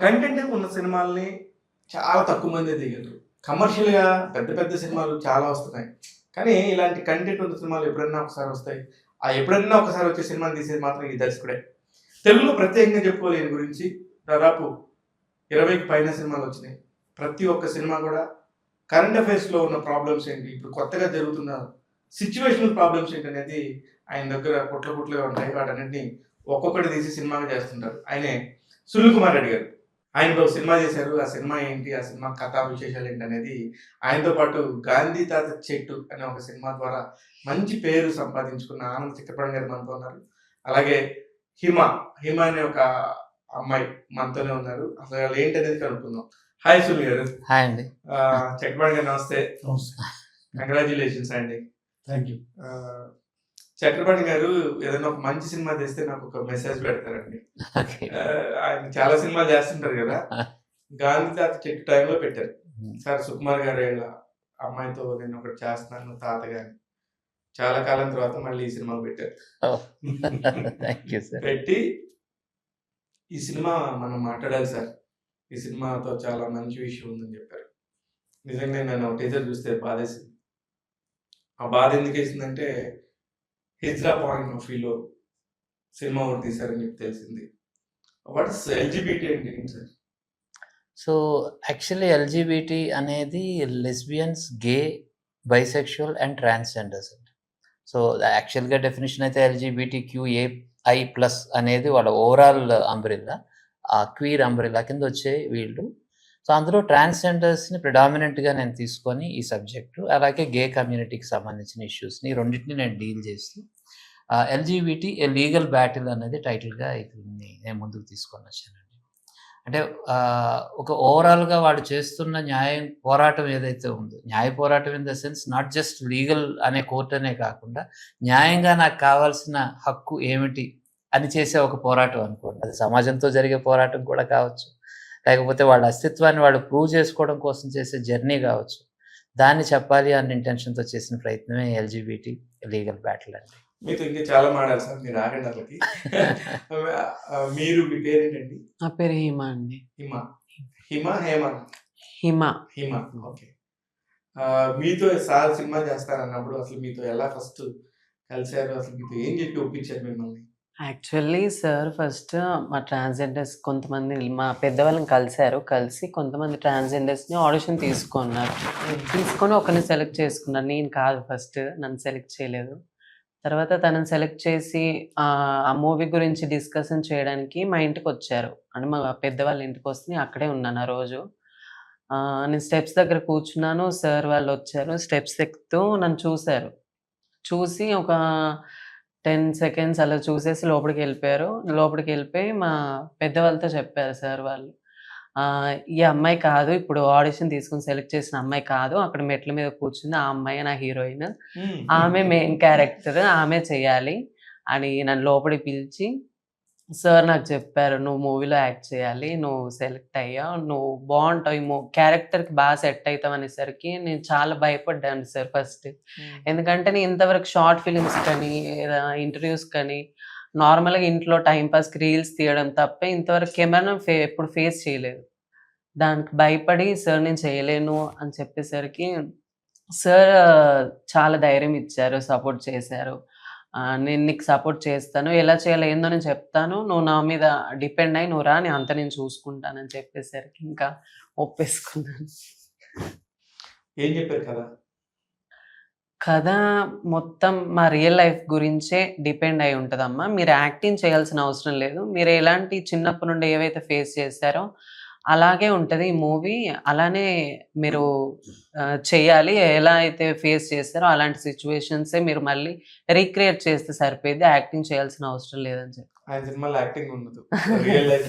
Content ఉన్న సినిమాల్ని చాలా తక్కువ మంది దిగలరు. కమర్షియల్‌గా పెద్ద పెద్ద సినిమాలు చాలా వస్తున్నాయి. కానీ ఇలాంటి కంటెంట్ ఉన్న సినిమాలు ఎప్పుడన్నా ఒకసారి వస్తాయి. ఆ ఎప్పుడన్నా ఒకసారి వచ్చే సినిమాని తీసేది మాత్రం ఈ దర్శకుడే. తెలుగులో ప్రత్యేకంగా చెప్పుకోవాలి ఈయన గురించి. దాదాపు 20కి పైన సినిమాలు వచ్చినాయి. ప్రతి ఒక్క సినిమా కూడా కరెంట్ అఫైర్స్‌లో ఉన్న ప్రాబ్లమ్స్ ఏంటి, ఇప్పుడు కొత్తగా జరుగుతున్న సిట్యుయేషనల్ ప్రాబ్లమ్స్ ఏంటనేది ఆయన దగ్గర పుట్లుగా ఉంటాయి. వాటన్నిటిని ఒక్కొక్కటి తీసి సినిమాగా చేస్తుంటారు. ఆయనే సునీల్ కుమార్ రెడ్డి గారు. ఆయనతో సినిమా చేశారు. ఆ సినిమా ఏంటి, ఆ సినిమా కథా విశేషాలు ఏంటనేది ఆయనతో పాటు 'గాంధీ తాత చెట్టు' అనే ఒక సినిమా ద్వారా మంచి పేరు సంపాదించుకున్న ఆనంద్ చక్రపాణి గారు మనతో ఉన్నారు. అలాగే హిమ అనే ఒక అమ్మాయి మనతోనే ఉన్నారు. అసలు వాళ్ళు ఏంటనేది కనుక్కుందాం. హాయ్ సునీల్ గారు. హాయ్ అండి. చక్రపాణి గారు నమస్తే. కంగ్రాచులేషన్స్ అండి. Thank you. చక్రపాణి గారు ఏదైనా ఒక మంచి సినిమా తెస్తే నాకు ఒక మెసేజ్ పెడతారండి. ఆయన చాలా సినిమాలు చేస్తుంటారు కదా. గాంధీ తాత చెట్టు టైంలో పెట్టారు. సార్ సుకుమార్ గారు అమ్మాయితో నేను ఒకటి చేస్తున్నాను తాతగాని. చాలా కాలం తర్వాత మళ్ళీ ఈ సినిమా పెట్టారు. పెట్టి ఈ సినిమా మనం మాట్లాడాలి సార్, ఈ సినిమాతో చాలా మంచి విషయం ఉందని చెప్పారు. నిజంగా నేను టీజర్ చూస్తే బాధేసింది. ఆ బాధ ఎందుకు వేసిందంటే హిజ్రా పాయింట్ ఆఫ్ వ్యూలో సినిమా ఒకటి తీశారని చెప్పి తెలిసింది. వాట్ ఇస్ ఎల్జిబిటీ అంటే ఏంటి సార్? సో యాక్చువల్లీ ఎల్జిబిటీ అనేది lesbians, gay, bisexual and transgenders అండి. సో యాక్చువల్గా డెఫినేషన్ అయితే LGBTQAI+ అనేది వాళ్ళ ఓవరాల్ అంబ్రెల్లా, ఆ క్వీర్ అంబ్రెల్లా కింద వచ్చే వీళ్ళు. సో అందులో ట్రాన్స్జెండర్స్ని ప్రిడామినెంట్గా నేను తీసుకొని ఈ సబ్జెక్టు, అలాగే గే కమ్యూనిటీకి సంబంధించిన ఇష్యూస్ని రెండింటిని నేను డీల్ చేస్తూ LGBT ఏ లీగల్ బ్యాటిల్ అనేది టైటిల్గా ఇది నేను ముందుకు తీసుకొని వచ్చానండి. అంటే ఒక ఓవరాల్గా వాడు చేస్తున్న పోరాటం ఏదైతే ఉందో, న్యాయ పోరాటం in the sense not just legal అనే కోర్ట్ అనే కాకుండా న్యాయంగా నాకు కావాల్సిన హక్కు ఏమిటి అని చేసే ఒక పోరాటం అనుకోండి. అది సమాజంతో జరిగే పోరాటం కూడా కావచ్చు, లేకపోతే వాళ్ళ అస్తిత్వాన్ని వాళ్ళు ప్రూవ్ చేసుకోవడం కోసం చేసే జర్నీ కావచ్చు. దాన్ని చెప్పాలి అన్న ఇంటెన్షన్తో చేసిన ప్రయత్నమే LGBT లీగల్ బ్యాటిల్ అండి. మీతో ఇంకా చాలా మాట్లాడాలి సార్, మీరు ఆగండి అసలుకి. మీరు మీ పేరేంటండి? నా పేరు హిమ అండి. హిమ. ఓకే. మీతో సార్ సినిమా చేస్తారన్నప్పుడు అసలు మీతో ఎలా ఫస్ట్ కలిసారు, అసలు మీతో ఏం చెప్పి ఒప్పించారు మిమ్మల్ని? యాక్చువల్లీ సార్ ఫస్ట్ మా ట్రాన్స్జెండర్స్ కొంతమంది మా పెద్దవాళ్ళని కలిసి కొంతమంది ట్రాన్స్జెండర్స్ని ఆడిషన్ తీసుకొని ఒకరిని సెలెక్ట్ చేసుకున్నారు. నేను కాదు, ఫస్ట్ నన్ను సెలెక్ట్ చేయలేదు. తర్వాత తనని సెలెక్ట్ చేసి ఆ మూవీ గురించి డిస్కషన్ చేయడానికి మా ఇంటికి వచ్చారు. అంటే మా పెద్దవాళ్ళ ఇంటికి వస్తే అక్కడే ఉన్నాను ఆ రోజు. నేను స్టెప్స్ దగ్గర కూర్చున్నాను. సార్ వాళ్ళు వచ్చారు, స్టెప్స్ ఎక్కుతూ నన్ను చూశారు. చూసి ఒక 10 సెకండ్స్ అలా చూసేసి లోపలికి వెళ్ళిపోయి మా పెద్దవాళ్ళతో చెప్పారు సార్ వాళ్ళు, ఈ అమ్మాయి కాదు, ఇప్పుడు ఆడిషన్ తీసుకుని సెలెక్ట్ చేసిన అమ్మాయి కాదు, అక్కడ మెట్ల మీద కూర్చుంది ఆ అమ్మాయి నా హీరోయిన్, ఆమె మెయిన్ క్యారెక్టర్, ఆమె చేయాలి అని నన్ను లోపలికి పిలిచి సార్ నాకు చెప్పారు, నువ్వు మూవీలో యాక్ట్ చేయాలి, నువ్వు సెలెక్ట్ అయ్యావు, నువ్వు బాగుంటావు, క్యారెక్టర్కి బాగా సెట్ అవుతావు అనేసరికి నేను చాలా భయపడ్డాను సార్ ఫస్ట్. ఎందుకంటే నేను ఇంతవరకు షార్ట్ ఫిలిమ్స్ కానీ ఇంటర్వ్యూస్ కానీ నార్మల్గా ఇంట్లో టైంపాస్కి రీల్స్ తీయడం తప్ప ఇంతవరకు కెమెరా ఎప్పుడు ఫేస్ చేయలేదు. దానికి భయపడి సార్ నేను చేయలేను అని చెప్పేసరికి సార్ చాలా ధైర్యం ఇచ్చారు, సపోర్ట్ చేశారు. నేను నీకు సపోర్ట్ చేస్తాను, ఎలా చేయాలో ఏందో నేను చెప్తాను, నువ్వు నా మీద డిపెండ్ అయ్యి నువ్వు రా, నేను అంతా నేను చూసుకుంటానని చెప్పేసరికి ఇంకా ఒప్పేసుకున్నాను. ఏం చెప్పారు కదా? కథ మొత్తం మా రియల్ లైఫ్ గురించే డిపెండ్ అయి ఉంటుందమ్మా. మీరు యాక్టింగ్ చేయాల్సిన అవసరం లేదు. మీరు ఎలాంటి చిన్నప్పటి నుండి ఏవైతే ఫేస్ చేశారో అలాగే ఉంటుంది ఈ మూవీ. అలానే మీరు చేయాలి, ఎలా అయితే ఫేస్ చేస్తారో అలాంటి సిచ్యువేషన్సే మీరు మళ్ళీ రీక్రియేట్ చేస్తే సరిపోయింది, యాక్టింగ్ చేయాల్సిన అవసరం లేదని చెప్పి. ఆయన సినిమాలో యాక్టింగ్ ఉండదు, రియల్ లైఫ్